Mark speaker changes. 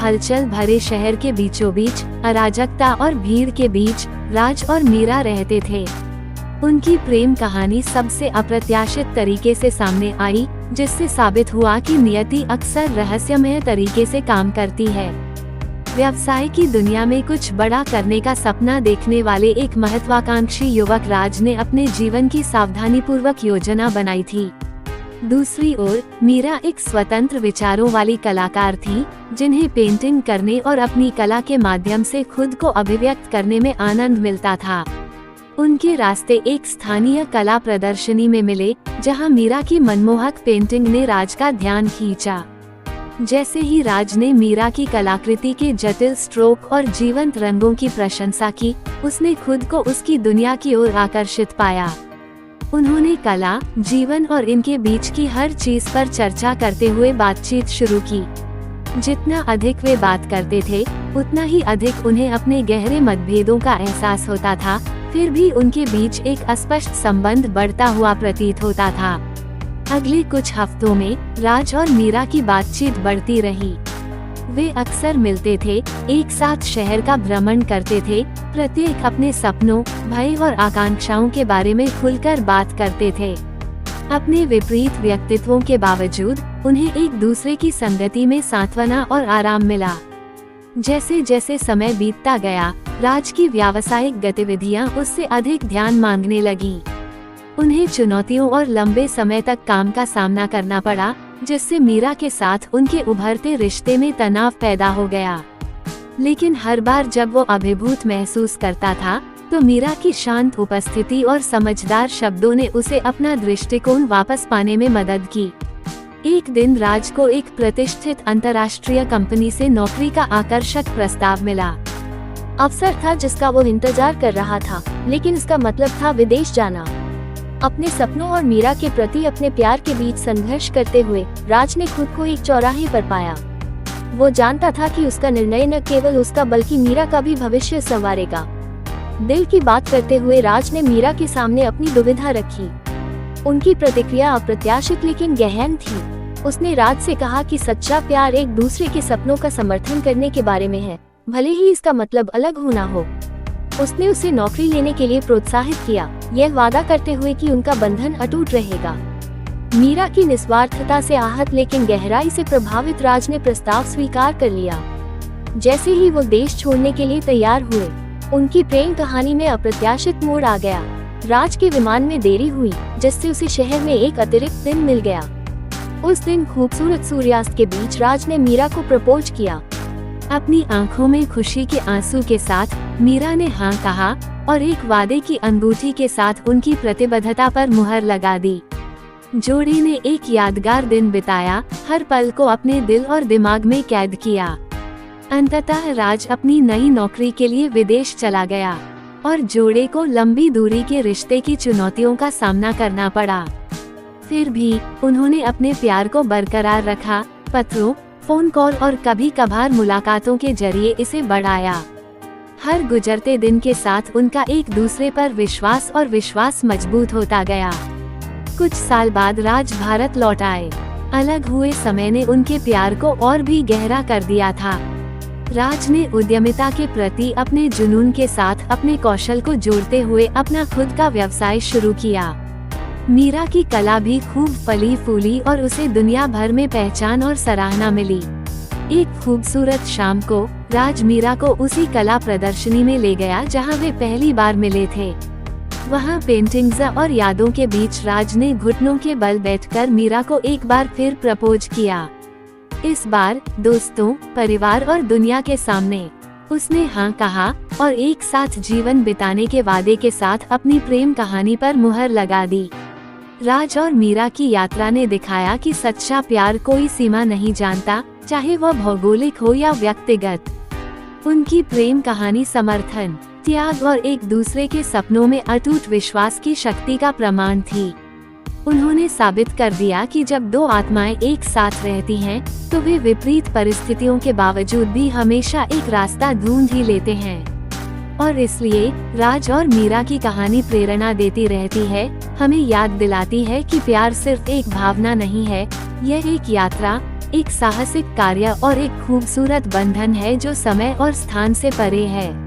Speaker 1: हलचल भरे शहर के बीचों बीच अराजकता और भीड़ के बीच राज और मीरा रहते थे। उनकी प्रेम कहानी सबसे अप्रत्याशित तरीके से सामने आई, जिससे साबित हुआ कि नियति अक्सर रहस्यमय तरीके से काम करती है। व्यवसाय की दुनिया में कुछ बड़ा करने का सपना देखने वाले एक महत्वाकांक्षी युवक राज ने अपने जीवन की सावधानीपूर्वक योजना बनाई थी। दूसरी ओर मीरा एक स्वतंत्र विचारों वाली कलाकार थी, जिन्हें पेंटिंग करने और अपनी कला के माध्यम से खुद को अभिव्यक्त करने में आनंद मिलता था। उनके रास्ते एक स्थानीय कला प्रदर्शनी में मिले, जहां मीरा की मनमोहक पेंटिंग ने राज का ध्यान खींचा। जैसे ही राज ने मीरा की कलाकृति के जटिल स्ट्रोक और जीवंत रंगों की प्रशंसा की, उसने खुद को उसकी दुनिया की ओर आकर्षित पाया। उन्होंने कला, जीवन और इनके बीच की हर चीज पर चर्चा करते हुए बातचीत शुरू की। जितना अधिक वे बात करते थे, उतना ही अधिक उन्हें अपने गहरे मतभेदों का एहसास होता था। फिर भी उनके बीच एक अस्पष्ट संबंध बढ़ता हुआ प्रतीत होता था। अगले कुछ हफ्तों में राज और मीरा की बातचीत बढ़ती रही। वे अक्सर मिलते थे, एक साथ शहर का भ्रमण करते थे, प्रत्येक अपने सपनों, भय और आकांक्षाओं के बारे में खुलकर बात करते थे। अपने विपरीत व्यक्तित्वों के बावजूद उन्हें एक दूसरे की संगति में सांत्वना और आराम मिला। जैसे जैसे समय बीतता गया, राज की व्यावसायिक गतिविधियां उससे अधिक ध्यान मांगने लगीं। उन्हें चुनौतियों और लंबे समय तक काम का सामना करना पड़ा, जिससे मीरा के साथ उनके उभरते रिश्ते में तनाव पैदा हो गया। लेकिन हर बार जब वो अभिभूत महसूस करता था, तो मीरा की शांत उपस्थिति और समझदार शब्दों ने उसे अपना दृष्टिकोण वापस पाने में मदद की। एक दिन राज को एक प्रतिष्ठित अंतर्राष्ट्रीय कंपनी से नौकरी का आकर्षक प्रस्ताव मिला।
Speaker 2: अवसर था जिसका वो इंतजार कर रहा था, लेकिन इसका मतलब था विदेश जाना। अपने सपनों और मीरा के प्रति अपने प्यार के बीच संघर्ष करते हुए राज ने खुद को एक चौराहे पर पाया। वो जानता था कि उसका निर्णय न केवल उसका बल्कि मीरा का भी भविष्य संवारेगा। दिल की बात करते हुए राज ने मीरा के सामने अपनी दुविधा रखी। उनकी प्रतिक्रिया अप्रत्याशित लेकिन गहन थी। उसने राज से कहा कि सच्चा प्यार एक दूसरे के सपनों का समर्थन करने के बारे में है, भले ही इसका मतलब अलग होना हो। उसने उसे नौकरी लेने के लिए प्रोत्साहित किया, यह वादा करते हुए कि उनका बंधन अटूट रहेगा। मीरा की निस्वार्थता से आहत लेकिन गहराई से प्रभावित राज ने प्रस्ताव स्वीकार कर लिया। जैसे ही वो देश छोड़ने के लिए तैयार हुए, उनकी प्रेम कहानी में अप्रत्याशित मोड़ आ गया। राज के विमान में देरी हुई, जिससे उसे शहर में एक अतिरिक्त दिन मिल गया। उस दिन खूबसूरत सूर्यास्त के बीच राज ने मीरा को प्रपोज किया।
Speaker 1: अपनी आंखों में खुशी के आंसू के साथ मीरा ने हाँ कहा और एक वादे की अंगूठी के साथ उनकी प्रतिबद्धता पर मुहर लगा दी। जोड़ी ने एक यादगार दिन बिताया, हर पल को अपने दिल और दिमाग में कैद किया। अंततः राज अपनी नई नौकरी के लिए विदेश चला गया और जोड़े को लंबी दूरी के रिश्ते की चुनौतियों का सामना करना पड़ा। फिर भी उन्होंने अपने प्यार को बरकरार रखा, पत्रों, फोन कॉल और कभी कभार मुलाकातों के जरिए इसे बढ़ाया। हर गुजरते दिन के साथ उनका एक दूसरे पर विश्वास मजबूत होता गया। कुछ साल बाद राज भारत लौट आए। अलग हुए समय ने उनके प्यार को और भी गहरा कर दिया था। राज ने उद्यमिता के प्रति अपने जुनून के साथ अपने कौशल को जोड़ते हुए अपना खुद का व्यवसाय शुरू किया। मीरा की कला भी खूब फली फूली और उसे दुनिया भर में पहचान और सराहना मिली। एक खूबसूरत शाम को राज मीरा को उसी कला प्रदर्शनी में ले गया जहां वे पहली बार मिले थे। वहां पेंटिंग्स और यादों के बीच राज ने घुटनों के बल बैठकर मीरा को एक बार फिर प्रपोज किया। इस बार दोस्तों, परिवार और दुनिया के सामने उसने हाँ कहा और एक साथ जीवन बिताने के वादे के साथ अपनी प्रेम कहानी पर मुहर लगा दी। राज और मीरा की यात्रा ने दिखाया कि सच्चा प्यार कोई सीमा नहीं जानता, चाहे वह भौगोलिक हो या व्यक्तिगत। उनकी प्रेम कहानी समर्थन, त्याग और एक दूसरे के सपनों में अटूट विश्वास की शक्ति का प्रमाण थी। उन्होंने साबित कर दिया कि जब दो आत्माएं एक साथ रहती हैं, तो वे विपरीत परिस्थितियों के बावजूद भी हमेशा एक रास्ता ढूंढ ही लेते हैं। और इसलिए राज और मीरा की कहानी प्रेरणा देती रहती है, हमें याद दिलाती है कि प्यार सिर्फ एक भावना नहीं है, यह एक यात्रा, एक साहसिक कार्य और एक खूबसूरत बंधन है जो समय और स्थान से परे है।